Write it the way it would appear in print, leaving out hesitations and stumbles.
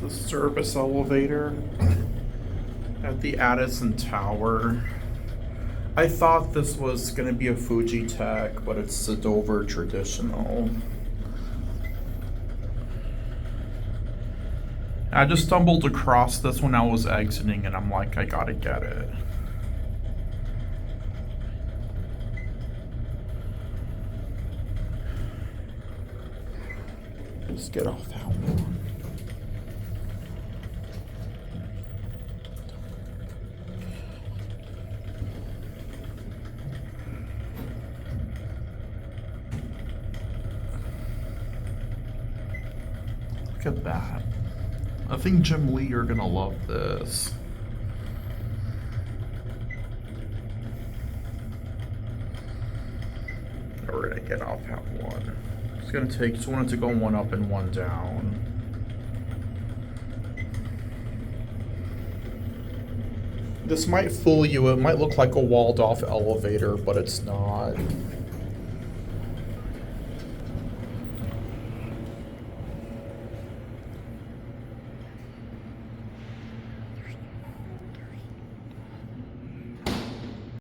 the service elevator at the Addison Tower. I thought this was going to be a Fuji Tech, but it's a Dover Traditional. I just stumbled across this when I was exiting, and I'm like, I gotta get it. Just get off that one. Look at that. I think Jim Lee, you're gonna love this. We're gonna get off that one. It's gonna take, just wanted to go one up and one down. This might fool you. It might look like a walled off elevator, but it's not.